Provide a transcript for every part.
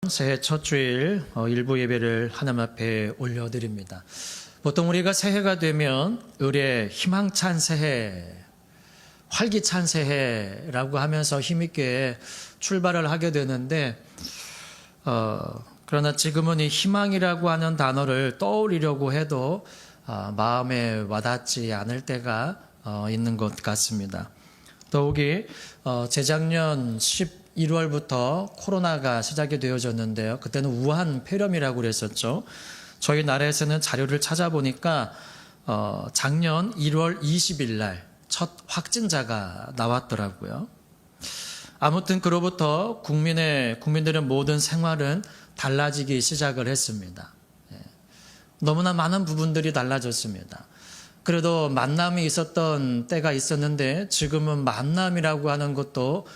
새해 첫 주일 일부 예배를 하나님 앞에 올려드립니다. 보통 우리가 새해가 되면 의뢰 희망찬 새해, 활기찬 새해라고 하면서 힘있게 출발을 하게 되는데 그러나 지금은 이 희망이라고 하는 단어를 떠올리려고 해도 마음에 와닿지 않을 때가 있는 것 같습니다. 더욱이 재작년 11월부터 코로나가 시작이 되어졌는데요. 그때는 우한 폐렴이라고 그랬었죠. 저희 나라에서는 자료를 찾아보니까 작년 1월 20일 날 첫 확진자가 나왔더라고요. 아무튼 그로부터 국민들은 모든 생활은 달라지기 시작을 했습니다. 너무나 많은 부분들이 달라졌습니다. 그래도 만남이 있었던 때가 있었는데 지금은 만남이라고 하는 것도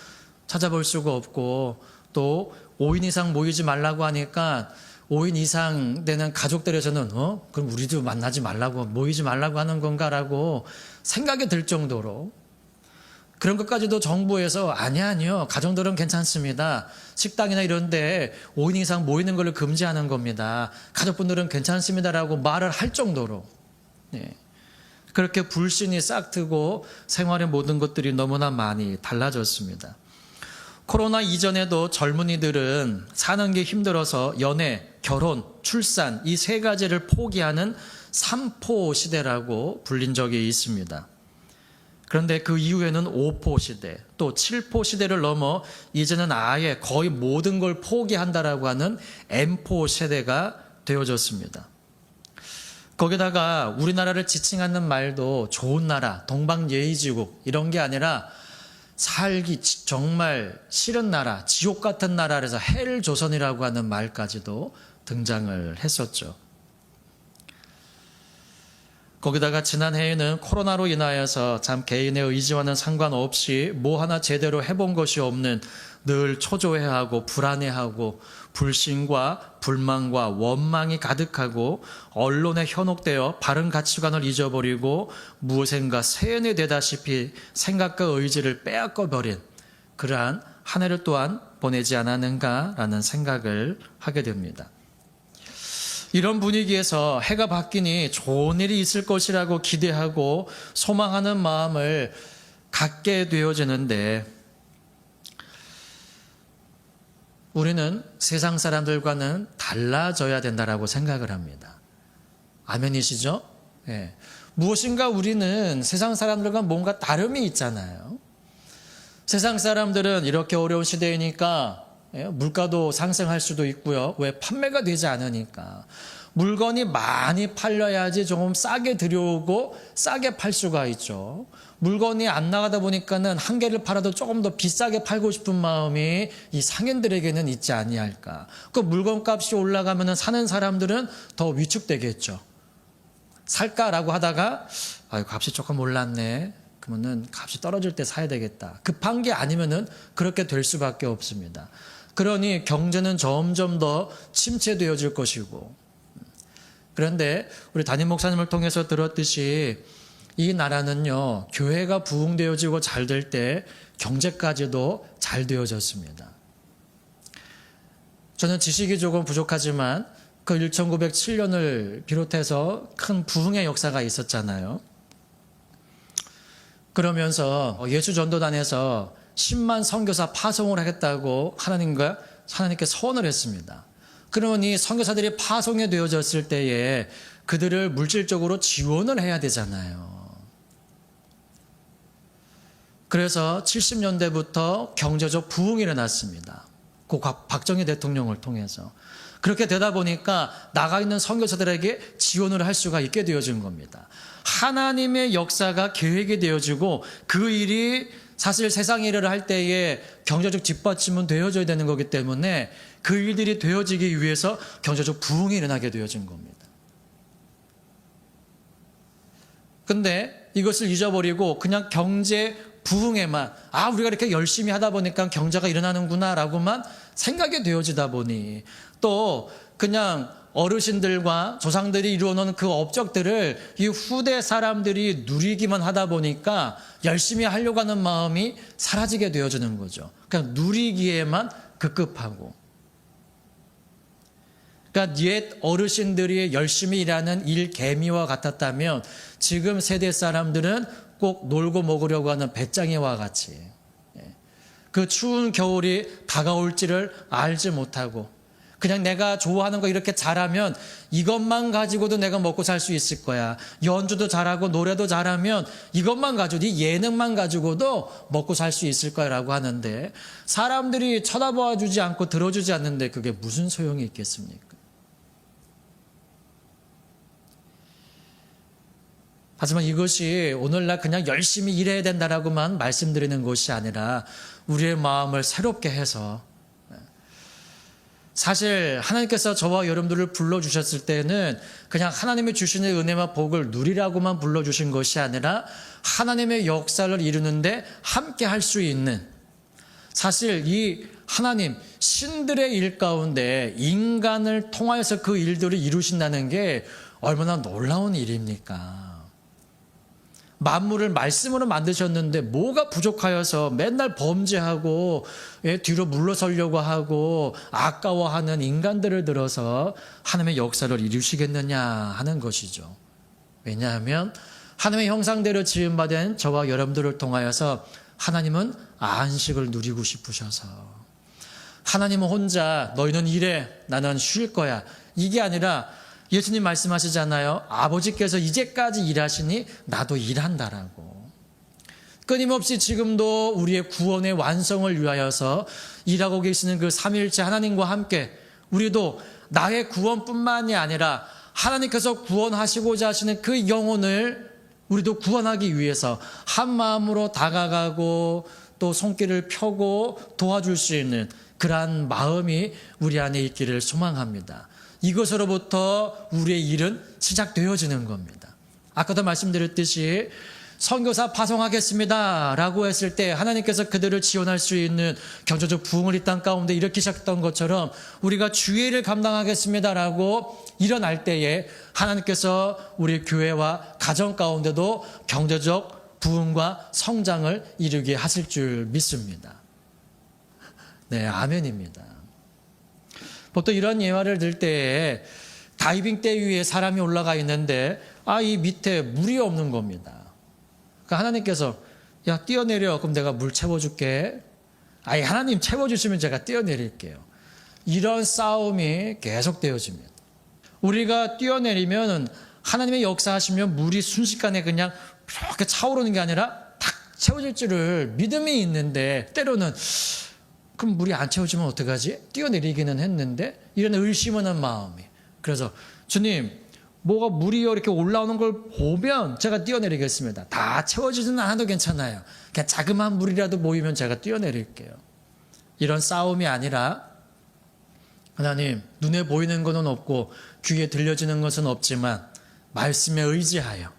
찾아볼 수가 없고 또 5인 이상 모이지 말라고 하니까 5인 이상 되는 가족들에서는 그럼 우리도 만나지 말라고 모이지 말라고 하는 건가라고 생각이 들 정도로 그런 것까지도 정부에서 아니요 가정들은 괜찮습니다. 식당이나 이런 데 5인 이상 모이는 걸 금지하는 겁니다. 가족분들은 괜찮습니다라고 말을 할 정도로 그렇게 불신이 싹트고 생활의 모든 것들이 너무나 많이 달라졌습니다. 코로나 이전에도 젊은이들은 사는 게 힘들어서 연애, 결혼, 출산 이 세 가지를 포기하는 삼포 시대라고 불린 적이 있습니다. 그런데 그 이후에는 5포 시대, 또 7포 시대를 넘어 이제는 아예 거의 모든 걸 포기한다라고 하는 M포 세대가 되어졌습니다. 거기다가 우리나라를 지칭하는 말도 좋은 나라, 동방예의지국 이런 게 아니라 살기 정말 싫은 나라, 지옥 같은 나라에서 헬 조선이라고 하는 말까지도 등장을 했었죠. 거기다가 지난해에는 코로나로 인하여서 참 개인의 의지와는 상관없이 뭐 하나 제대로 해본 것이 없는 늘 초조해하고 불안해하고 불신과 불만과 원망이 가득하고 언론에 현혹되어 바른 가치관을 잊어버리고 무엇인가 세뇌 되다시피 생각과 의지를 빼앗겨버린 그러한 한 해를 또한 보내지 않았는가라는 생각을 하게 됩니다. 이런 분위기에서 해가 바뀌니 좋은 일이 있을 것이라고 기대하고 소망하는 마음을 갖게 되어지는데 우리는 세상 사람들과는 달라져야 된다라고 생각을 합니다. 아멘이시죠? 네. 무엇인가 우리는 세상 사람들과 뭔가 다름이 있잖아요. 세상 사람들은 이렇게 어려운 시대이니까 물가도 상승할 수도 있고요. 왜? 판매가 되지 않으니까. 물건이 많이 팔려야지 조금 싸게 들여오고 싸게 팔 수가 있죠. 물건이 안 나가다 보니까는 한 개를 팔아도 조금 더 비싸게 팔고 싶은 마음이 이 상인들에게는 있지 아니할까. 그 물건값이 올라가면은 사는 사람들은 더 위축되겠죠. 살까라고 하다가 값이 조금 올랐네. 그러면은 값이 떨어질 때 사야 되겠다. 급한 게 아니면은 그렇게 될 수밖에 없습니다. 그러니 경제는 점점 더 침체되어질 것이고 그런데 우리 담임 목사님을 통해서 들었듯이 이 나라는요 교회가 부흥되어지고 잘 될 때 경제까지도 잘 되어졌습니다. 저는 지식이 조금 부족하지만 그 1907년을 비롯해서 큰 부흥의 역사가 있었잖아요. 그러면서 예수전도단에서 10만 선교사 파송을 하겠다고 하나님께 서원을 했습니다. 그러니 선교사들이 파송이 되어졌을 때에 그들을 물질적으로 지원을 해야 되잖아요. 그래서 70년대부터 경제적 부흥이 일어났습니다. 그 박정희 대통령을 통해서. 그렇게 되다 보니까 나가 있는 선교사들에게 지원을 할 수가 있게 되어진 겁니다. 하나님의 역사가 계획이 되어지고 그 일이 사실 세상 일을 할 때에 경제적 뒷받침은 되어져야 되는 거기 때문에 그 일들이 되어지기 위해서 경제적 부흥이 일어나게 되어진 겁니다. 근데 이것을 잊어버리고 그냥 경제 부흥에만 우리가 이렇게 열심히 하다 보니까 경제가 일어나는구나 라고만 생각이 되어지다 보니 또 그냥 어르신들과 조상들이 이루어놓은 그 업적들을 이 후대 사람들이 누리기만 하다 보니까 열심히 하려고 하는 마음이 사라지게 되어지는 거죠. 그냥 누리기에만 급급하고 그러니까 옛 어르신들이 열심히 일하는 일개미와 같았다면 지금 세대 사람들은 꼭 놀고 먹으려고 하는 배짱이와 같이 그 추운 겨울이 다가올지를 알지 못하고 그냥 내가 좋아하는 거 이렇게 잘하면 이것만 가지고도 내가 먹고 살 수 있을 거야. 연주도 잘하고 노래도 잘하면 이것만 가지고 네 예능만 가지고도 먹고 살 수 있을 거야 라고 하는데 사람들이 쳐다봐 주지 않고 들어주지 않는데 그게 무슨 소용이 있겠습니까? 하지만 이것이 오늘날 그냥 열심히 일해야 된다라고만 말씀드리는 것이 아니라 우리의 마음을 새롭게 해서 사실 하나님께서 저와 여러분들을 불러주셨을 때는 그냥 하나님이 주시는 은혜와 복을 누리라고만 불러주신 것이 아니라 하나님의 역사를 이루는데 함께 할 수 있는 사실 이 하나님 신들의 일 가운데 인간을 통하여서 그 일들을 이루신다는 게 얼마나 놀라운 일입니까? 만물을 말씀으로 만드셨는데 뭐가 부족하여서 맨날 범죄하고 뒤로 물러서려고 하고 아까워하는 인간들을 들어서 하나님의 역사를 이루시겠느냐 하는 것이죠. 왜냐하면 하나님의 형상대로 지음받은 저와 여러분들을 통하여서 하나님은 안식을 누리고 싶으셔서 하나님은 혼자 너희는 일해 나는 쉴 거야 이게 아니라 예수님 말씀하시잖아요. 아버지께서 이제까지 일하시니 나도 일한다라고. 끊임없이 지금도 우리의 구원의 완성을 위하여서 일하고 계시는 그 삼위일체 하나님과 함께 우리도 나의 구원뿐만이 아니라 하나님께서 구원하시고자 하시는 그 영혼을 우리도 구원하기 위해서 한 마음으로 다가가고 또 손길을 펴고 도와줄 수 있는 그러한 마음이 우리 안에 있기를 소망합니다. 이것으로부터 우리의 일은 시작되어지는 겁니다. 아까도 말씀드렸듯이 선교사 파송하겠습니다 라고 했을 때 하나님께서 그들을 지원할 수 있는 경제적 부흥을 이 땅 가운데 일으키셨던 것처럼 우리가 주의를 감당하겠습니다 라고 일어날 때에 하나님께서 우리 교회와 가정 가운데도 경제적 부흥과 성장을 이루게 하실 줄 믿습니다. 네, 아멘입니다. 보통 이런 예화를 들 때에 다이빙대 위에 사람이 올라가 있는데 이 밑에 물이 없는 겁니다. 그러니까 하나님께서 야 뛰어내려 그럼 내가 물 채워줄게. 하나님 채워주시면 제가 뛰어내릴게요. 이런 싸움이 계속되어집니다. 우리가 뛰어내리면 하나님의 역사하시면 물이 순식간에 그냥 이렇게 차오르는 게 아니라 탁 채워질 줄을 믿음이 있는데 때로는 그럼 물이 안 채워지면 어떡하지? 뛰어내리기는 했는데 이런 의심하는 마음이. 그래서 주님 뭐가 물이 이렇게 올라오는 걸 보면 제가 뛰어내리겠습니다. 다 채워지지는 않아도 괜찮아요. 그냥 자그마한 물이라도 모이면 제가 뛰어내릴게요. 이런 싸움이 아니라 하나님 눈에 보이는 것은 없고 귀에 들려지는 것은 없지만 말씀에 의지하여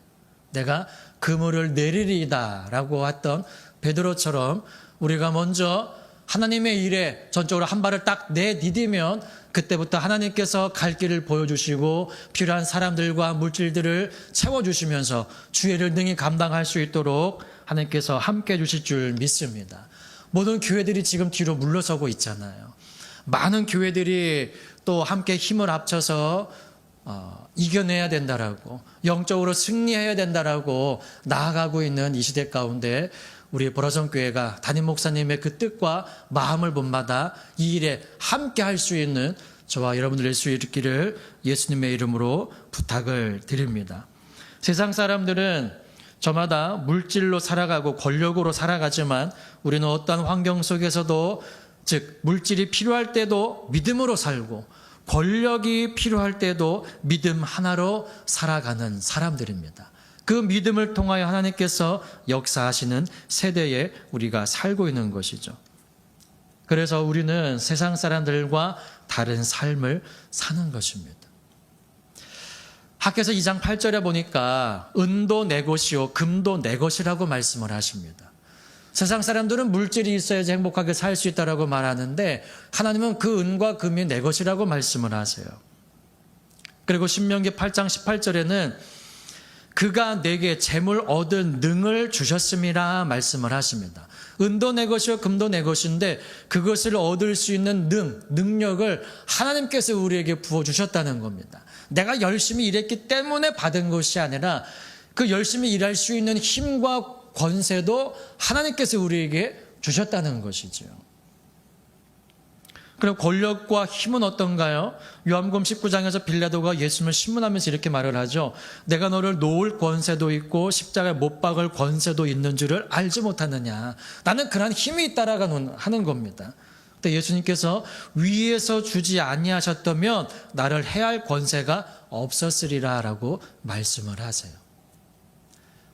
내가 그물을 내리리이다 라고 했던 베드로처럼 우리가 먼저 하나님의 일에 전적으로 한 발을 딱 내디디면 그때부터 하나님께서 갈 길을 보여주시고 필요한 사람들과 물질들을 채워주시면서 주의를 능히 감당할 수 있도록 하나님께서 함께 해주실 줄 믿습니다. 모든 교회들이 지금 뒤로 물러서고 있잖아요. 많은 교회들이 또 함께 힘을 합쳐서 이겨내야 된다라고 영적으로 승리해야 된다라고 나아가고 있는 이 시대 가운데 우리 보라성교회가 담임 목사님의 그 뜻과 마음을 본받아 이 일에 함께 할 수 있는 저와 여러분들 될 수 있기를 예수님의 이름으로 부탁을 드립니다. 세상 사람들은 저마다 물질로 살아가고 권력으로 살아가지만 우리는 어떠한 환경 속에서도 즉 물질이 필요할 때도 믿음으로 살고 권력이 필요할 때도 믿음 하나로 살아가는 사람들입니다. 그 믿음을 통하여 하나님께서 역사하시는 세대에 우리가 살고 있는 것이죠. 그래서 우리는 세상 사람들과 다른 삶을 사는 것입니다. 학개서 2장 8절에 보니까 은도 내 것이요 금도 내 것이라고 말씀을 하십니다. 세상 사람들은 물질이 있어야지 행복하게 살 수 있다고 말하는데 하나님은 그 은과 금이 내 것이라고 말씀을 하세요. 그리고 신명기 8장 18절에는 그가 내게 재물 얻은 능을 주셨음이라 말씀을 하십니다. 은도 내 것이요 금도 내 것인데 그것을 얻을 수 있는 능력을 하나님께서 우리에게 부어주셨다는 겁니다. 내가 열심히 일했기 때문에 받은 것이 아니라 그 열심히 일할 수 있는 힘과 권세도 하나님께서 우리에게 주셨다는 것이죠. 그럼 권력과 힘은 어떤가요? 요한복음 19장에서 빌라도가 예수님을 신문하면서 이렇게 말을 하죠. 내가 너를 놓을 권세도 있고 십자가에 못 박을 권세도 있는 줄을 알지 못하느냐. 나는 그러한 힘이 있다라고 하는 겁니다. 근데 예수님께서 위에서 주지 아니하셨다면 나를 해할 권세가 없었으리라라고 말씀을 하세요.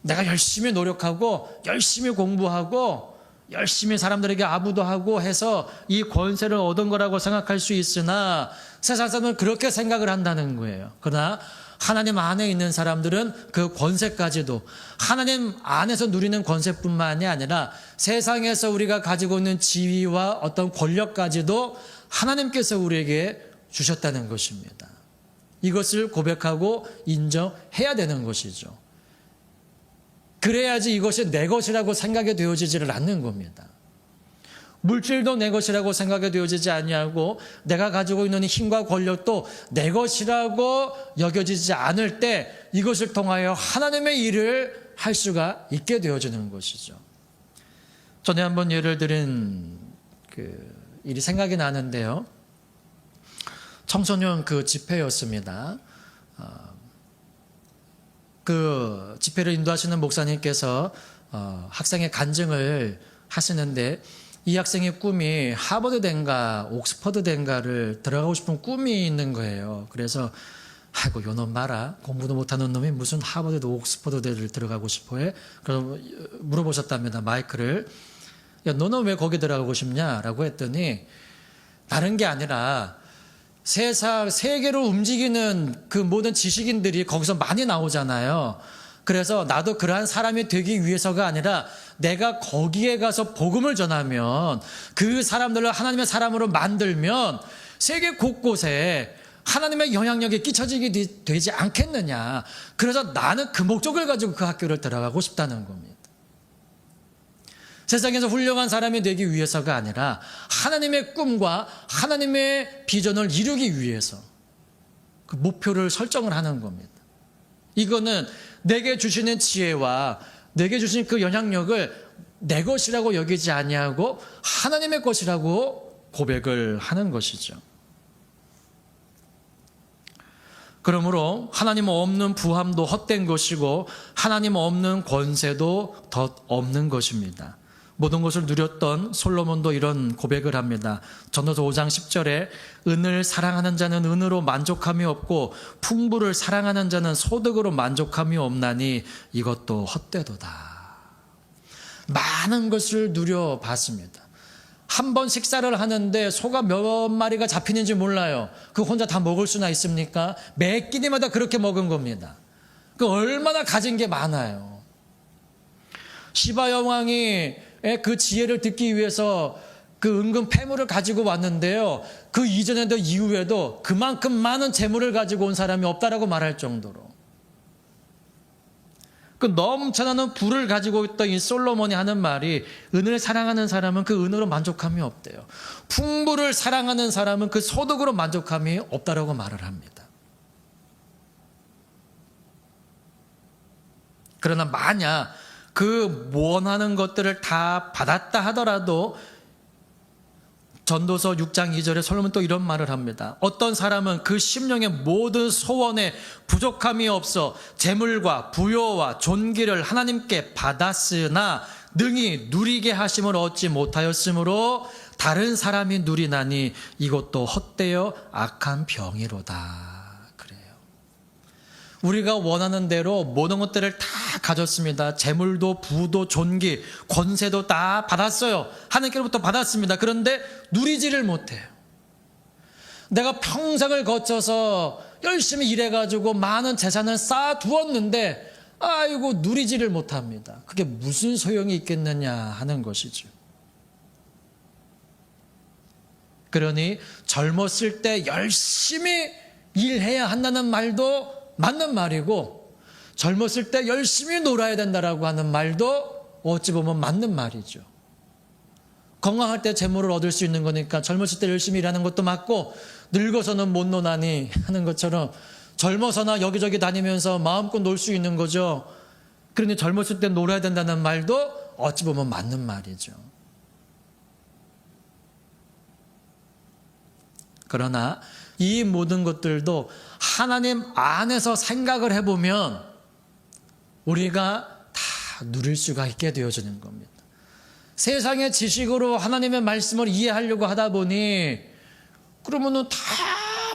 내가 열심히 노력하고 열심히 공부하고 열심히 사람들에게 아부도 하고 해서 이 권세를 얻은 거라고 생각할 수 있으나 세상 사람은 그렇게 생각을 한다는 거예요. 그러나 하나님 안에 있는 사람들은 그 권세까지도 하나님 안에서 누리는 권세뿐만이 아니라 세상에서 우리가 가지고 있는 지위와 어떤 권력까지도 하나님께서 우리에게 주셨다는 것입니다. 이것을 고백하고 인정해야 되는 것이죠. 그래야지 이것이 내 것이라고 생각이 되어지지를 않는 겁니다. 물질도 내 것이라고 생각이 되어지지 아니하고 내가 가지고 있는 힘과 권력도 내 것이라고 여겨지지 않을 때 이것을 통하여 하나님의 일을 할 수가 있게 되어지는 것이죠. 전에 한번 예를 들은 일이 생각이 나는데요. 청소년 집회였습니다. 그 집회를 인도하시는 목사님께서 학생의 간증을 하시는데 이 학생의 꿈이 하버드대인가 옥스퍼드대인가를 들어가고 싶은 꿈이 있는 거예요. 그래서 아이고 요놈 마라, 공부도 못하는 놈이 무슨 하버드대 옥스퍼드대를 들어가고 싶어해? 그래서 물어보셨답니다. 마이크를. 야, 너는 왜 거기 들어가고 싶냐라고 했더니 다른 게 아니라 세계를 움직이는 그 모든 지식인들이 거기서 많이 나오잖아요. 그래서 나도 그러한 사람이 되기 위해서가 아니라 내가 거기에 가서 복음을 전하면 그 사람들을 하나님의 사람으로 만들면 세계 곳곳에 하나님의 영향력이 끼쳐지게 되지 않겠느냐. 그래서 나는 그 목적을 가지고 그 학교를 들어가고 싶다는 겁니다. 세상에서 훌륭한 사람이 되기 위해서가 아니라 하나님의 꿈과 하나님의 비전을 이루기 위해서 그 목표를 설정을 하는 겁니다. 이거는 내게 주시는 지혜와 내게 주신 그 영향력을 내 것이라고 여기지 아니하고 하나님의 것이라고 고백을 하는 것이죠. 그러므로 하나님 없는 부함도 헛된 것이고 하나님 없는 권세도 덧 없는 것입니다. 모든 것을 누렸던 솔로몬도 이런 고백을 합니다. 전도서 5장 10절에 은을 사랑하는 자는 은으로 만족함이 없고 풍부를 사랑하는 자는 소득으로 만족함이 없나니 이것도 헛되도다. 많은 것을 누려봤습니다. 한 번 식사를 하는데 소가 몇 마리가 잡히는지 몰라요. 그 혼자 다 먹을 수나 있습니까? 매 끼니마다 그렇게 먹은 겁니다. 그 얼마나 가진 게 많아요. 시바 여왕이 그 지혜를 듣기 위해서 그 은근 패물을 가지고 왔는데요. 그 이전에도 이후에도 그만큼 많은 재물을 가지고 온 사람이 없다라고 말할 정도로. 그 넘쳐나는 부를 가지고 있던 이 솔로몬이 하는 말이 은을 사랑하는 사람은 그 은으로 만족함이 없대요. 풍부를 사랑하는 사람은 그 소득으로 만족함이 없다라고 말을 합니다. 그러나 만약 그 원하는 것들을 다 받았다 하더라도 전도서 6장 2절에 솔로몬은 또 이런 말을 합니다. 어떤 사람은 그 심령의 모든 소원에 부족함이 없어 재물과 부요와 존귀를 하나님께 받았으나 능히 누리게 하심을 얻지 못하였으므로 다른 사람이 누리나니 이것도 헛되어 악한 병이로다. 우리가 원하는 대로 모든 것들을 다 가졌습니다. 재물도 부도 존귀 권세도 다 받았어요. 하나님께로부터 받았습니다. 그런데 누리지를 못해요. 내가 평생을 거쳐서 열심히 일해가지고 많은 재산을 쌓아두었는데 아이고 누리지를 못합니다. 그게 무슨 소용이 있겠느냐 하는 것이죠. 그러니 젊었을 때 열심히 일해야 한다는 말도 맞는 말이고 젊었을 때 열심히 놀아야 된다라고 하는 말도 어찌 보면 맞는 말이죠. 건강할 때 재물을 얻을 수 있는 거니까 젊었을 때 열심히 일하는 것도 맞고 늙어서는 못 노나니 하는 것처럼 젊어서나 여기저기 다니면서 마음껏 놀 수 있는 거죠. 그런데 젊었을 때 놀아야 된다는 말도 어찌 보면 맞는 말이죠. 그러나 이 모든 것들도 하나님 안에서 생각을 해보면 우리가 다 누릴 수가 있게 되어지는 겁니다. 세상의 지식으로 하나님의 말씀을 이해하려고 하다 보니 그러면은 다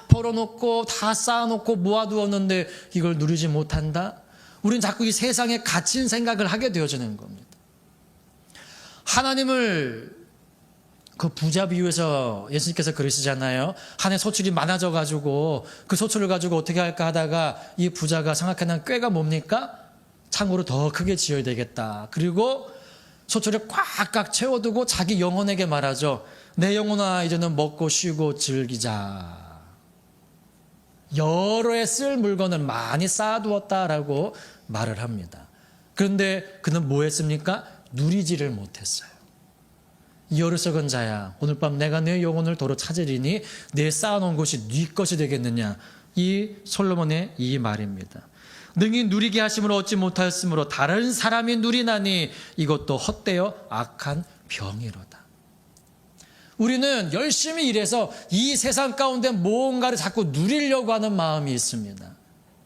벌어놓고 다 쌓아놓고 모아두었는데 이걸 누리지 못한다? 우리는 자꾸 이 세상에 갇힌 생각을 하게 되어지는 겁니다. 하나님을 그 부자 비유에서 예수님께서 그러시잖아요. 한 해 소출이 많아져가지고 그 소출을 가지고 어떻게 할까 하다가 이 부자가 생각하는 꾀가 뭡니까? 창고를 더 크게 지어야 되겠다. 그리고 소출을 꽉꽉 채워두고 자기 영혼에게 말하죠. 내 영혼아 이제는 먹고 쉬고 즐기자. 여러 해 쓸 물건을 많이 쌓아두었다라고 말을 합니다. 그런데 그는 뭐 했습니까? 누리지를 못했어요. 이 어리석은 자야, 오늘 밤 내가 내 영혼을 도로 찾으리니 내 쌓아놓은 것이 네 것이 되겠느냐. 이 솔로몬의 이 말입니다. 능히 누리게 하심으로 얻지 못하였으므로 다른 사람이 누리나니 이것도 헛되어 악한 병이로다. 우리는 열심히 일해서 이 세상 가운데 무언가를 자꾸 누리려고 하는 마음이 있습니다.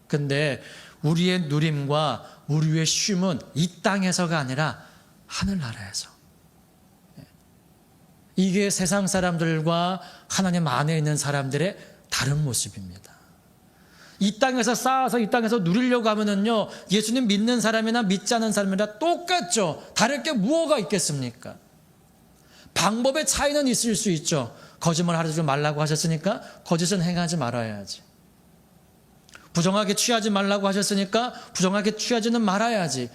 근데 우리의 누림과 우리의 쉼은 이 땅에서가 아니라 하늘나라에서. 이게 세상 사람들과 하나님 안에 있는 사람들의 다른 모습입니다. 이 땅에서 쌓아서 이 땅에서 누리려고 하면은요, 예수님 믿는 사람이나 믿지 않는 사람이나 똑같죠. 다를 게 무엇가 있겠습니까? 방법의 차이는 있을 수 있죠. 거짓말 하지 말라고 하셨으니까 거짓은 행하지 말아야지. 부정하게 취하지 말라고 하셨으니까 부정하게 취하지는 말아야지.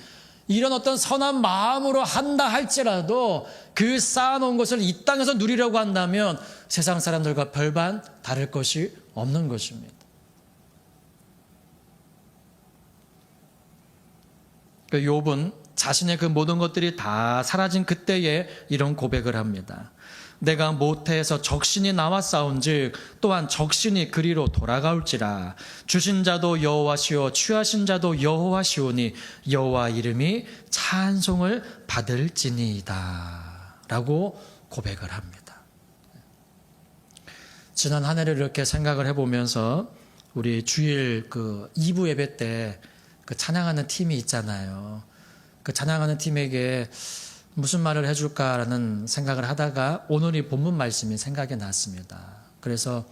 이런 어떤 선한 마음으로 한다 할지라도 그 쌓아놓은 것을 이 땅에서 누리려고 한다면 세상 사람들과 별반 다를 것이 없는 것입니다. 욥은 자신의 그 모든 것들이 다 사라진 그때에 이런 고백을 합니다. 내가 모태에서 적신이 나와 싸운즉 또한 적신이 그리로 돌아가올지라. 주신 자도 여호와시오 취하신 자도 여호와시오니 여호와 이름이 찬송을 받을지니이다 라고 고백을 합니다. 지난 한 해를 이렇게 생각을 해보면서 우리 주일 그 2부 예배 때 그 찬양하는 팀이 있잖아요. 그 찬양하는 팀에게 무슨 말을 해줄까라는 생각을 하다가 오늘 이 본문 말씀이 생각이 났습니다. 그래서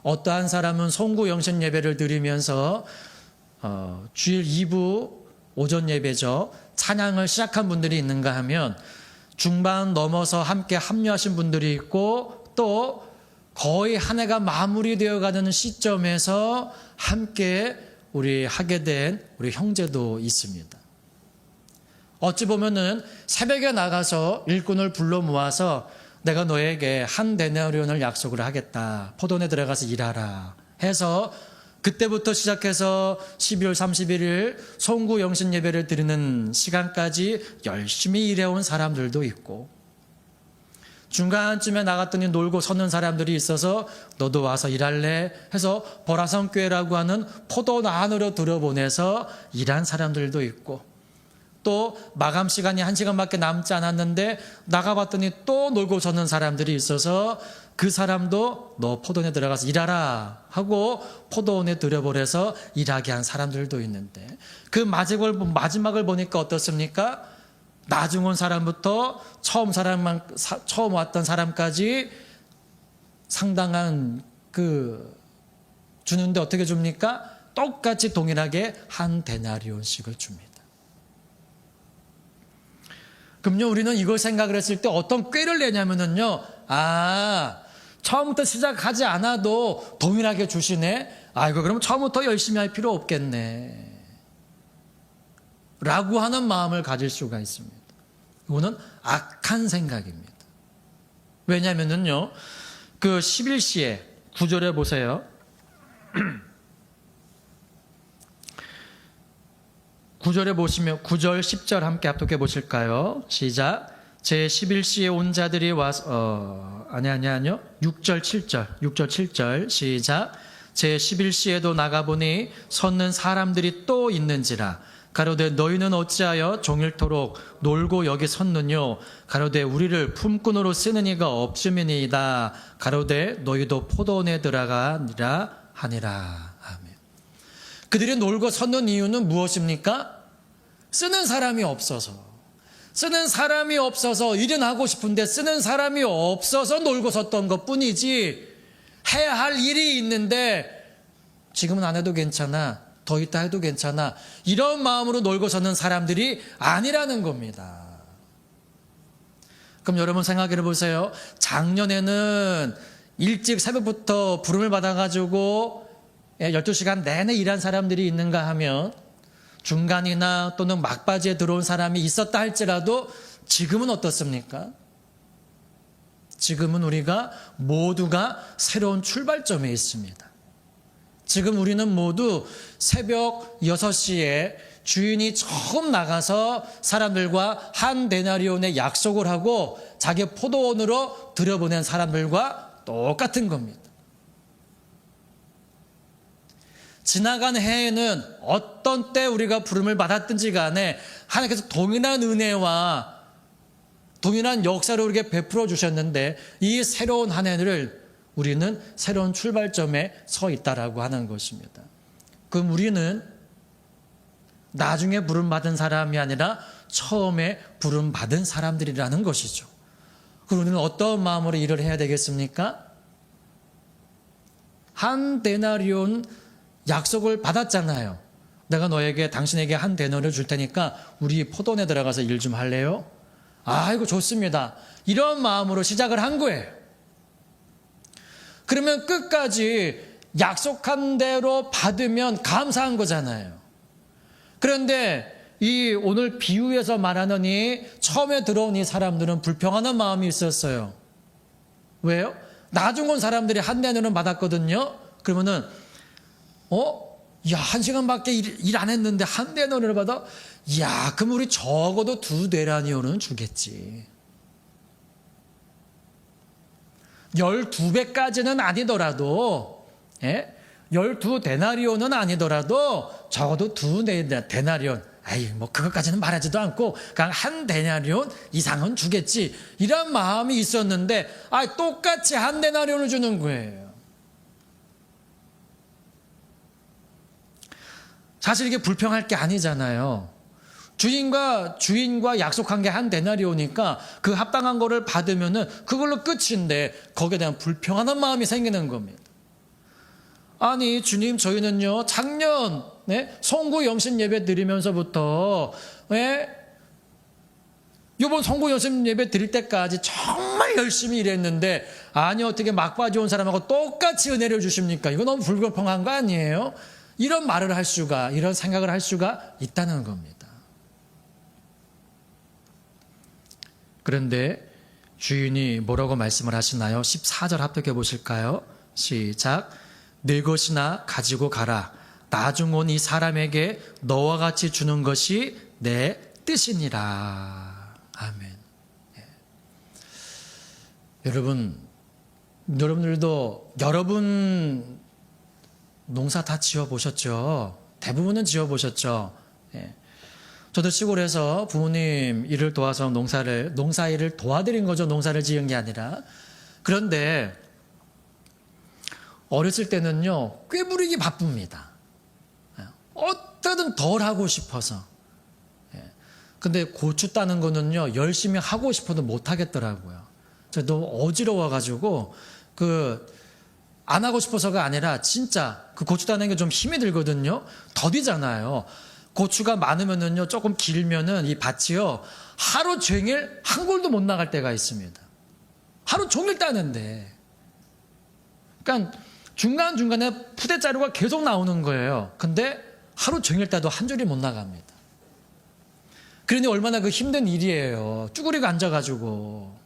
어떠한 사람은 송구 영신 예배를 드리면서 주일 2부 오전 예배죠. 찬양을 시작한 분들이 있는가 하면 중반 넘어서 함께 합류하신 분들이 있고 또 거의 한 해가 마무리되어 가는 시점에서 함께 우리 하게 된 우리 형제도 있습니다. 어찌 보면은 새벽에 나가서 일꾼을 불러 모아서 내가 너에게 한 데나리온을 약속을 하겠다. 포도원에 들어가서 일하라 해서 그때부터 시작해서 12월 31일 송구 영신 예배를 드리는 시간까지 열심히 일해온 사람들도 있고 중간쯤에 나갔더니 놀고 서는 사람들이 있어서 너도 와서 일할래 해서 보라성교회라고 하는 포도원 안으로 들어보내서 일한 사람들도 있고 또 마감 시간이 1시간밖에 남지 않았는데 나가봤더니 또 놀고 서는 사람들이 있어서 그 사람도 너 포도원에 들어가서 일하라 하고 포도원에 들여보내서 일하게 한 사람들도 있는데 그 마지막을 보니까 어떻습니까? 나중 온 사람부터 처음 왔던 사람까지 상당한 주는데 어떻게 줍니까? 똑같이 동일하게 한 데나리온씩을 줍니다. 그럼요, 우리는 이걸 생각을 했을 때 어떤 꾀를 내냐면은요, 처음부터 시작하지 않아도 동일하게 주시네? 아이고, 그럼 처음부터 열심히 할 필요 없겠네. 라고 하는 마음을 가질 수가 있습니다. 이거는 악한 생각입니다. 왜냐면은요, 그 11시에 9절에 보세요. 9절에 보시면 9절 10절 함께 합독해 보실까요? 시작. 제 11시에 온 자들이 와서 아니요. 6절 7절 시작. 제 11시에도 나가보니 섰는 사람들이 또 있는지라. 가로되 너희는 어찌하여 종일토록 놀고 여기 섰느뇨. 가로되 우리를 품꾼으로 쓰는 이가 없음이니이다. 가로되 너희도 포도원에 들어가니라 하니라. 아멘. 그들이 놀고 섰는 이유는 무엇입니까? 쓰는 사람이 없어서. 쓰는 사람이 없어서 일은 하고 싶은데 쓰는 사람이 없어서 놀고 섰던 것뿐이지, 해야 할 일이 있는데 지금은 안 해도 괜찮아, 더 있다 해도 괜찮아, 이런 마음으로 놀고 서는 사람들이 아니라는 겁니다. 그럼 여러분 생각해 보세요. 작년에는 일찍 새벽부터 부름을 받아가지고 12시간 내내 일한 사람들이 있는가 하면, 중간이나 또는 막바지에 들어온 사람이 있었다 할지라도 지금은 어떻습니까? 지금은 우리가 모두가 새로운 출발점에 있습니다. 지금 우리는 모두 새벽 6시에 주인이 처음 나가서 사람들과 한 데나리온의 약속을 하고 자기 포도원으로 들여보낸 사람들과 똑같은 겁니다. 지나간 해에는 어떤 때 우리가 부름을 받았든지 간에 하나님께서 동일한 은혜와 동일한 역사를 우리에게 베풀어 주셨는데, 이 새로운 한 해를 우리는 새로운 출발점에 서 있다라고 하는 것입니다. 그럼 우리는 나중에 부름 받은 사람이 아니라 처음에 부름 받은 사람들이라는 것이죠. 그럼 우리는 어떤 마음으로 일을 해야 되겠습니까? 한 데나리온 약속을 받았잖아요. 내가 너에게, 당신에게 한 데나리온을 줄 테니까 우리 포도원에 들어가서 일 좀 할래요? 아이고 좋습니다. 이런 마음으로 시작을 한 거예요. 그러면 끝까지 약속한 대로 받으면 감사한 거잖아요. 그런데 이 오늘 비유에서 말하는 이 처음에 들어온 이 사람들은 불평하는 마음이 있었어요. 왜요? 나중 온 사람들이 한 데나리온 받았거든요. 그러면은 야, 1시간밖에 일 안 했는데 한 데나리온을 받아? 야, 그럼 우리 적어도 2데나리온은 주겠지. 12배까지는 아니더라도, 12데나리온은 아니더라도 적어도 2데나리온, 뭐 그것까지는 말하지도 않고 그냥 한 데나리온 이상은 주겠지, 이런 마음이 있었는데 똑같이 한 데나리온을 주는 거예요. 사실 이게 불평할 게 아니잖아요. 주인과 약속한 게 한 데나리온이니까 그 합당한 거를 받으면은 그걸로 끝인데 거기에 대한 불평하는 마음이 생기는 겁니다. 아니 주님, 저희는요 작년 송구 영신 예배 드리면서부터 이번 송구 영신 예배 드릴 때까지 정말 열심히 일했는데, 아니 어떻게 막바지 온 사람하고 똑같이 은혜를 주십니까? 이거 너무 불공평한 거 아니에요? 이런 말을 할 수가, 이런 생각을 할 수가 있다는 겁니다. 그런데 주인이 뭐라고 말씀을 하시나요? 14절 합독해 보실까요? 시작. 내 것이나 가지고 가라. 나중 온 이 사람에게 너와 같이 주는 것이 내 뜻이니라. 아멘. 여러분들도 여러분 농사 다 지어보셨죠? 대부분은 지어보셨죠? 저도 시골에서 부모님 일을 도와서 농사 일을 도와드린 거죠. 농사를 지은 게 아니라. 그런데 어렸을 때는요, 꾀부리기 바쁩니다. 어떻게든 덜 하고 싶어서. 근데 고추 따는 거는요, 열심히 하고 싶어도 못 하겠더라고요. 저도 어지러워가지고 안 하고 싶어서가 아니라 진짜 그 고추 따는 게 좀 힘이 들거든요. 더디잖아요. 고추가 많으면은요, 조금 길면은 이 밭이요, 하루 종일 한 골도 못 나갈 때가 있습니다. 하루 종일 따는데. 그러니까 중간중간에 푸대자루가 계속 나오는 거예요. 근데 하루 종일 따도 한 줄이 못 나갑니다. 그러니 얼마나 그 힘든 일이에요. 쭈그리고 앉아가지고.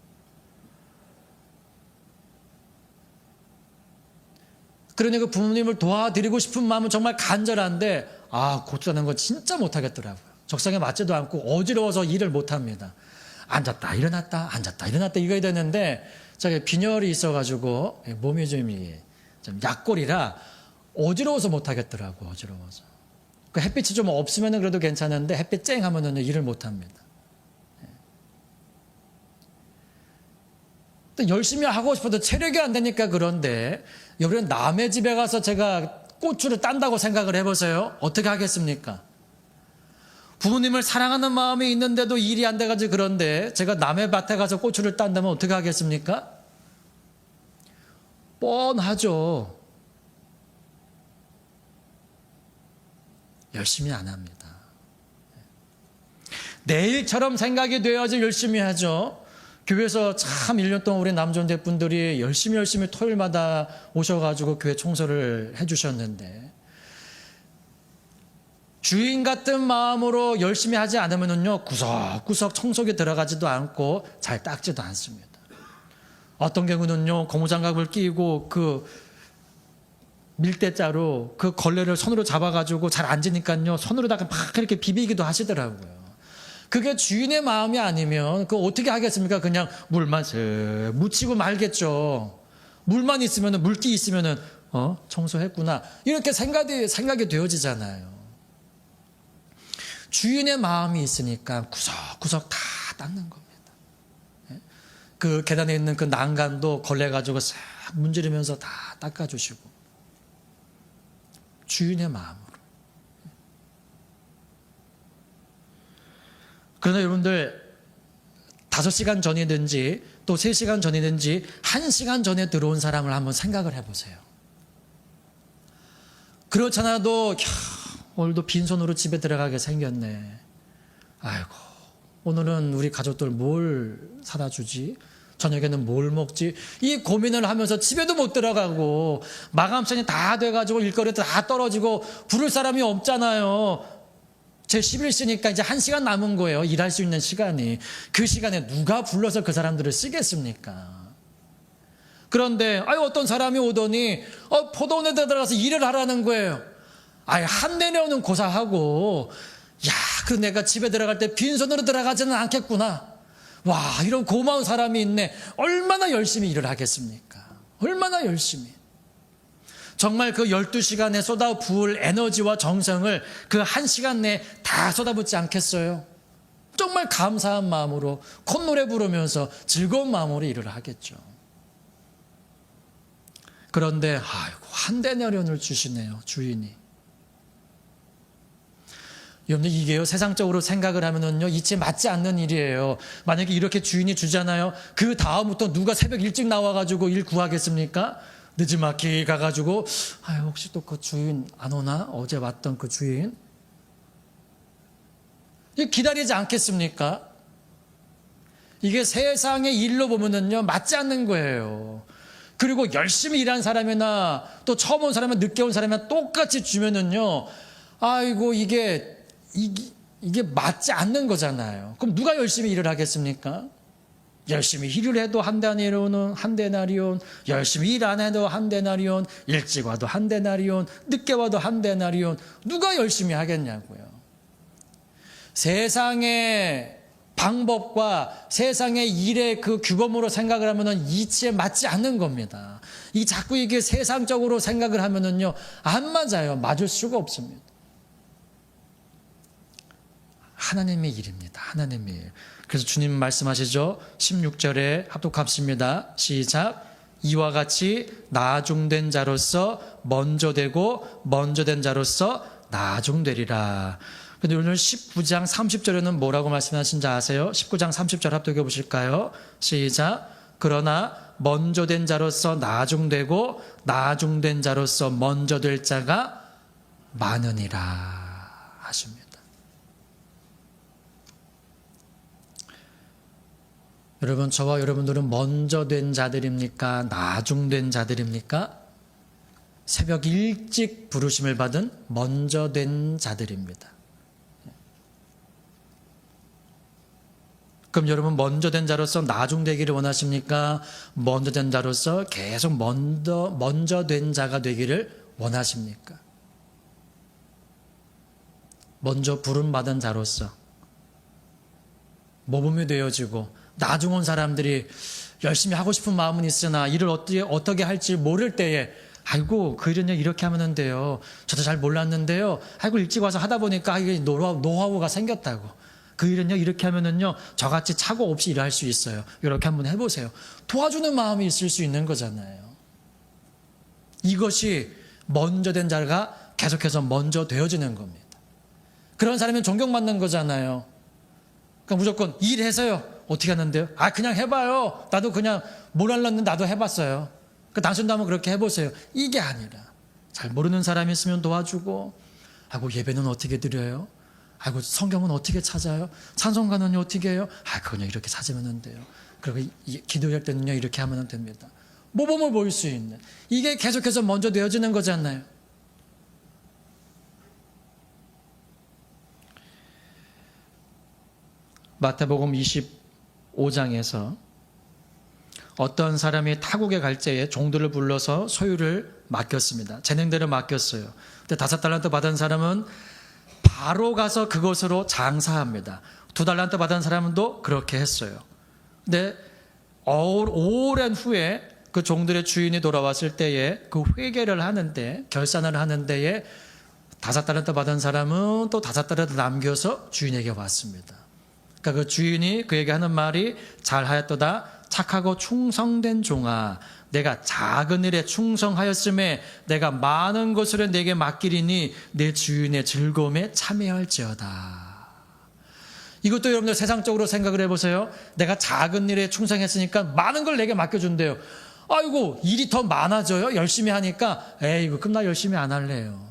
그러니 그 부모님을 도와드리고 싶은 마음은 정말 간절한데, 고추 따는 거 진짜 못하겠더라고요. 적성에 맞지도 않고 어지러워서 일을 못합니다. 앉았다 일어났다 앉았다 일어났다 이거 해야 되는데 제가 빈혈이 있어가지고 몸이 좀 약골이라 어지러워서 못하겠더라고. 어지러워서. 그 햇빛이 좀 없으면 그래도 괜찮은데 햇빛 쨍 하면은 일을 못합니다. 또 열심히 하고 싶어도 체력이 안 되니까 그런데 여러분 남의 집에 가서 제가 고추를 딴다고 생각을 해보세요. 어떻게 하겠습니까? 부모님을 사랑하는 마음이 있는데도 일이 안 돼가지고 그런데 제가 남의 밭에 가서 고추를 딴다면 어떻게 하겠습니까? 뻔하죠. 열심히 안 합니다. 내일처럼 생각이 돼야지 열심히 하죠. 교회에서 참 1년 동안 우리 남존대 분들이 열심히 토요일마다 오셔가지고 교회 청소를 해주셨는데 주인 같은 마음으로 열심히 하지 않으면요 구석구석 청소기 들어가지도 않고 잘 닦지도 않습니다. 어떤 경우는요 고무장갑을 끼고 그 밀대자로 그 걸레를 손으로 잡아가지고 잘 앉으니까요 손으로다가 막 이렇게 비비기도 하시더라고요. 그게 주인의 마음이 아니면 그거 어떻게 하겠습니까? 그냥 물만 슥 묻히고 말겠죠. 물만 있으면은 물기 있으면은 청소했구나 이렇게 생각이 되어지잖아요. 주인의 마음이 있으니까 구석구석 다 닦는 겁니다. 그 계단에 있는 그 난간도 걸레 가지고 싹 문지르면서 다 닦아주시고 주인의 마음으로. 그러나 여러분들 5시간 전이든지 또 3시간 전이든지 1시간 전에 들어온 사람을 한번 생각을 해보세요. 그렇잖아도 오늘도 빈손으로 집에 들어가게 생겼네. 아이고 오늘은 우리 가족들 뭘 사다 주지? 저녁에는 뭘 먹지? 이 고민을 하면서 집에도 못 들어가고 마감시간이 다 돼가지고 일거리도 다 떨어지고 부를 사람이 없잖아요. 제 11시니까 이제 1시간 남은 거예요. 일할 수 있는 시간이. 그 시간에 누가 불러서 그 사람들을 쓰겠습니까? 그런데 어떤 사람이 오더니 포도원에 들어가서 일을 하라는 거예요. 한 내려오는 고사하고 그 내가 집에 들어갈 때 빈손으로 들어가지는 않겠구나. 와 이런 고마운 사람이 있네. 얼마나 열심히 일을 하겠습니까? 얼마나 열심히. 정말 그 12시간에 쏟아 부을 에너지와 정성을 그 1시간 내에 다 쏟아붓지 않겠어요? 정말 감사한 마음으로 콧노래 부르면서 즐거운 마음으로 일을 하겠죠. 그런데 한 대나리온을 주시네요. 주인이. 여러분들 이게요 세상적으로 생각을 하면은요 이치에 맞지 않는 일이에요. 만약에 이렇게 주인이 주잖아요. 그 다음부터 누가 새벽 일찍 나와가지고 일 구하겠습니까? 늦지막히 가가지고 혹시 또 그 주인 안 오나? 어제 왔던 그 주인 기다리지 않겠습니까? 이게 세상의 일로 보면은요 맞지 않는 거예요. 그리고 열심히 일한 사람이나 또 처음 온 사람이나 늦게 온 사람이나 똑같이 주면은요 이게 맞지 않는 거잖아요. 그럼 누가 열심히 일을 하겠습니까? 열심히 일을 해도 한 데나리온, 열심히 일 안 해도 한 데나리온, 일찍 와도 한 데나리온, 늦게 와도 한 데나리온. 누가 열심히 하겠냐고요. 세상의 방법과 세상의 일의 그 규범으로 생각을 하면은 이치에 맞지 않는 겁니다. 자꾸 이게 세상적으로 생각을 하면은요 안 맞아요. 맞을 수가 없습니다. 하나님의 일입니다. 하나님의 일. 그래서 주님 말씀하시죠. 16절에 합독합시다. 시작. 이와 같이 나중된 자로서 먼저 되고 먼저 된 자로서 나중되리라. 그런데 오늘 19장 30절에는 뭐라고 말씀하신지 아세요? 19장 30절 합독해 보실까요? 시작. 그러나 먼저 된 자로서 나중되고 나중된 자로서 먼저 될 자가 많으니라 하십니다. 여러분, 저와 여러분들은 먼저 된 자들입니까? 나중된 자들입니까? 새벽 일찍 부르심을 받은 먼저 된 자들입니다. 그럼 여러분 먼저 된 자로서 나중되기를 원하십니까? 먼저 된 자로서 계속 먼저 된 자가 되기를 원하십니까? 먼저 부름받은 자로서 모범이 되어지고 나중 온 사람들이 열심히 하고 싶은 마음은 있으나 일을 어떻게 할지 모를 때에 아이고 그 일은요 이렇게 하면 돼요. 저도 잘 몰랐는데요. 아이고 일찍 와서 하다 보니까 이게 노하우가 생겼다고. 그 일은요 이렇게 하면은요 저같이 착오 없이 일할 수 있어요. 이렇게 한번 해보세요. 도와주는 마음이 있을 수 있는 거잖아요. 이것이 먼저 된 자가 계속해서 먼저 되어지는 겁니다. 그런 사람은 존경받는 거잖아요. 그러니까 무조건 일해서요. 어떻게 하는데요? 그냥 해봐요. 나도 그냥 몰랐는데 나도 해봤어요. 당신도 한번 그렇게 해보세요. 이게 아니라 잘 모르는 사람이 있으면 도와주고 아이고 예배는 어떻게 드려요? 아이고 성경은 어떻게 찾아요? 찬송가는요 어떻게 해요? 그건요 이렇게 찾으면 돼요. 그리고 기도할 때는요 이렇게 하면 됩니다. 모범을 보일 수 있는 이게 계속해서 먼저 되어지는 거잖아요. 마태복음 25장에서 어떤 사람이 타국에 갈 때에 종들을 불러서 소유를 맡겼습니다. 재능대로 맡겼어요. 근데 5달란트 받은 사람은 바로 가서 그곳으로 장사합니다. 2달란트 받은 사람도 그렇게 했어요. 근데 오랜 후에 그 종들의 주인이 돌아왔을 때에 그 회계를 하는데 결산을 하는 데에 5달란트 받은 사람은 또 5달란트 남겨서 주인에게 왔습니다. 그러니까 그 주인이 그에게 하는 말이 잘하였도다 착하고 충성된 종아 내가 작은 일에 충성하였음에 내가 많은 것을 내게 맡기리니 내 주인의 즐거움에 참여할지어다. 이것도 여러분들 세상적으로 생각을 해보세요. 내가 작은 일에 충성했으니까 많은 걸 내게 맡겨준대요. 아이고 일이 더 많아져요. 열심히 하니까 에이구 그럼 나 열심히 안 할래요.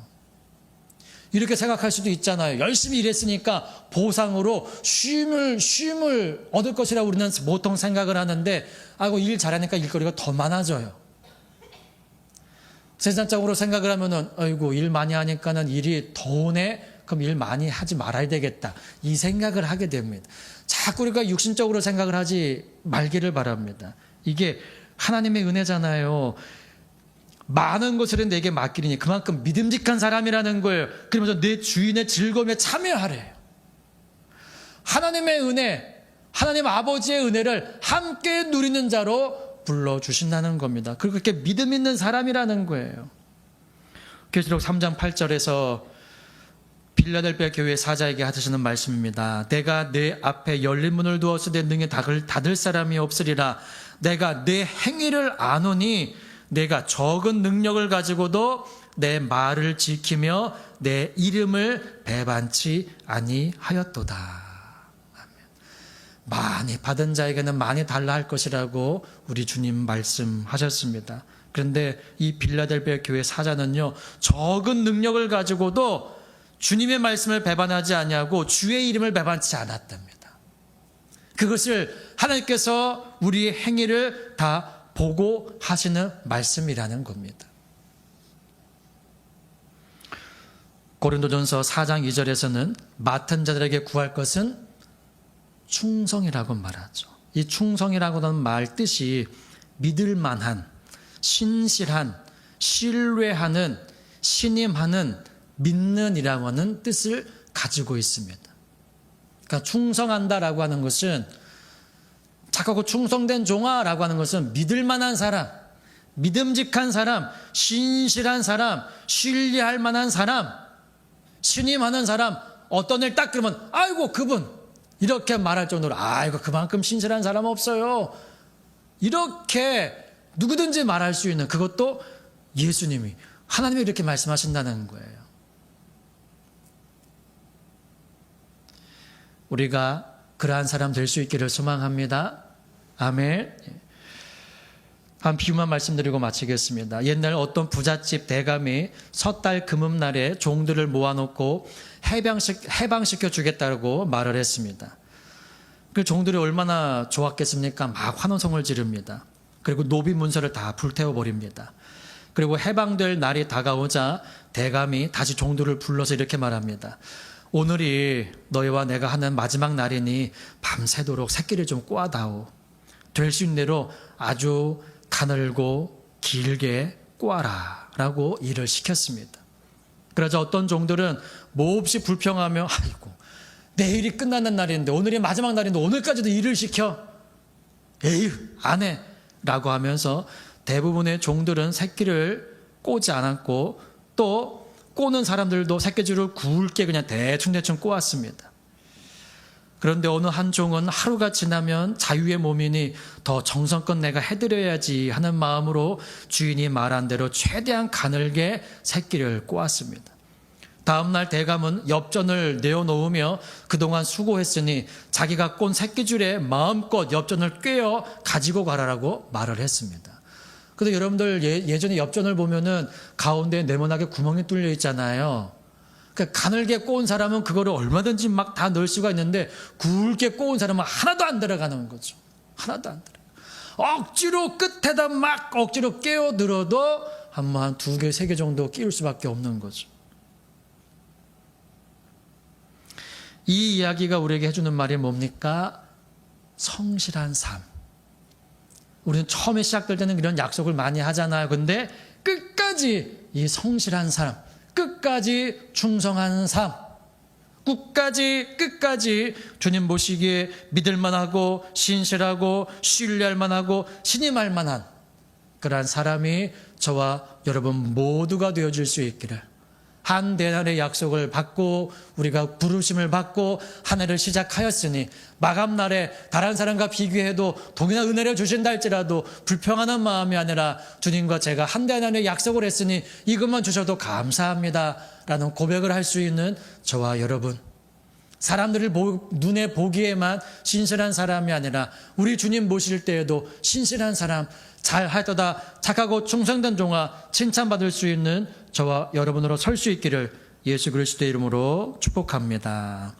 이렇게 생각할 수도 있잖아요. 열심히 일했으니까 보상으로 쉼을 얻을 것이라고 우리는 보통 생각을 하는데 아이고 일 잘하니까 일거리가 더 많아져요. 세상적으로 생각을 하면은 아이고 일 많이 하니까는 일이 더 오네. 그럼 일 많이 하지 말아야 되겠다. 이 생각을 하게 됩니다. 자꾸 우리가 육신적으로 생각을 하지 말기를 바랍니다. 이게 하나님의 은혜잖아요. 많은 것을 내게 맡기리니 그만큼 믿음직한 사람이라는 거예요. 그러면서 내 주인의 즐거움에 참여하래요. 하나님의 은혜, 하나님 아버지의 은혜를 함께 누리는 자로 불러주신다는 겁니다. 그렇게 믿음 있는 사람이라는 거예요. 계시록 3장 8절에서 빌라델비아 교회 사자에게 하시는 말씀입니다. 내가 내 앞에 열린 문을 두었으되 능히 닫을 사람이 없으리라. 내가 내 행위를 아노니 내가 적은 능력을 가지고도 내 말을 지키며 내 이름을 배반치 아니하였도다. 아멘. 많이 받은 자에게는 많이 달라 할 것이라고 우리 주님 말씀하셨습니다. 그런데 이 빌라델비아 교회 사자는요, 적은 능력을 가지고도 주님의 말씀을 배반하지 아니하고 주의 이름을 배반치 않았답니다. 그것을 하나님께서 우리의 행위를 다 보고 하시는 말씀이라는 겁니다. 고린도전서 4장 2절에서는 맡은 자들에게 구할 것은 충성이라고 말하죠. 이 충성이라고 하는 말 뜻이 믿을 만한, 신실한, 신뢰하는, 신임하는, 믿는이라고 하는 뜻을 가지고 있습니다. 그러니까 충성한다라고 하는 것은 착하고 충성된 종아라고 하는 것은 믿을 만한 사람, 믿음직한 사람, 신실한 사람, 신뢰할 만한 사람, 신임하는 사람, 어떤 일 딱 그러면 아이고 그분 이렇게 말할 정도로 아이고 그만큼 신실한 사람 없어요. 이렇게 누구든지 말할 수 있는 그것도 예수님이 하나님이 이렇게 말씀하신다는 거예요. 우리가 그러한 사람 될 수 있기를 소망합니다. 아멘. 한 비유만 말씀드리고 마치겠습니다. 옛날 어떤 부잣집 대감이 섣달 금음날에 종들을 모아놓고 해방시켜 주겠다고 말을 했습니다. 그 종들이 얼마나 좋았겠습니까? 막 환호성을 지릅니다. 그리고 노비 문서를 다 불태워버립니다. 그리고 해방될 날이 다가오자 대감이 다시 종들을 불러서 이렇게 말합니다. 오늘이 너희와 내가 하는 마지막 날이니 밤새도록 새끼를 좀 꼬아다오. 될 수 있는 대로 아주 가늘고 길게 꼬아라 라고 일을 시켰습니다. 그러자 어떤 종들은 몹시 불평하며 아이고 내일이 끝나는 날인데, 오늘이 마지막 날인데 오늘까지도 일을 시켜? 에휴, 안 해. 라고 하면서 대부분의 종들은 새끼를 꼬지 않았고, 또 꼬는 사람들도 새끼줄을 굵게 그냥 대충 꼬았습니다. 그런데 어느 한 종은 하루가 지나면 자유의 몸이니 더 정성껏 내가 해드려야지 하는 마음으로 주인이 말한 대로 최대한 가늘게 새끼를 꼬았습니다. 다음날 대감은 엽전을 내어놓으며 그동안 수고했으니 자기가 꼰 새끼줄에 마음껏 엽전을 꿰어 가지고 가라라고 말을 했습니다. 근데 여러분들 예전에 엽전을 보면은 가운데 네모나게 구멍이 뚫려 있잖아요. 그러니까 가늘게 꼬은 사람은 그거를 얼마든지 막 다 넣을 수가 있는데, 굵게 꼬은 사람은 하나도 안 들어가는 거죠. 하나도 안 들어가. 억지로 끝에다 막 억지로 끼워 들어도 한 2개, 3개 정도 끼울 수밖에 없는 거죠. 이 이야기가 우리에게 해주는 말이 뭡니까? 성실한 삶. 우리는 처음에 시작될 때는 이런 약속을 많이 하잖아요. 근데 끝까지 이 성실한 삶, 끝까지 충성하는 삶, 끝까지 주님 보시기에 믿을만하고 신실하고 신뢰할만하고 신임할만한 그러한 사람이 저와 여러분 모두가 되어줄 수 있기를, 한 대날의 약속을 받고 우리가 부르심을 받고 한 해를 시작하였으니 마감날에 다른 사람과 비교해도 동이나 은혜를 주신다 할지라도 불평하는 마음이 아니라 주님과 제가 한 대날의 약속을 했으니 이것만 주셔도 감사합니다 라는 고백을 할 수 있는 저와 여러분, 사람들을 눈에 보기에만 신실한 사람이 아니라 우리 주님 모실 때에도 신실한 사람, 잘하다가 착하고 충성된 종아 칭찬받을 수 있는 저와 여러분으로 설 수 있기를 예수 그리스도의 이름으로 축복합니다.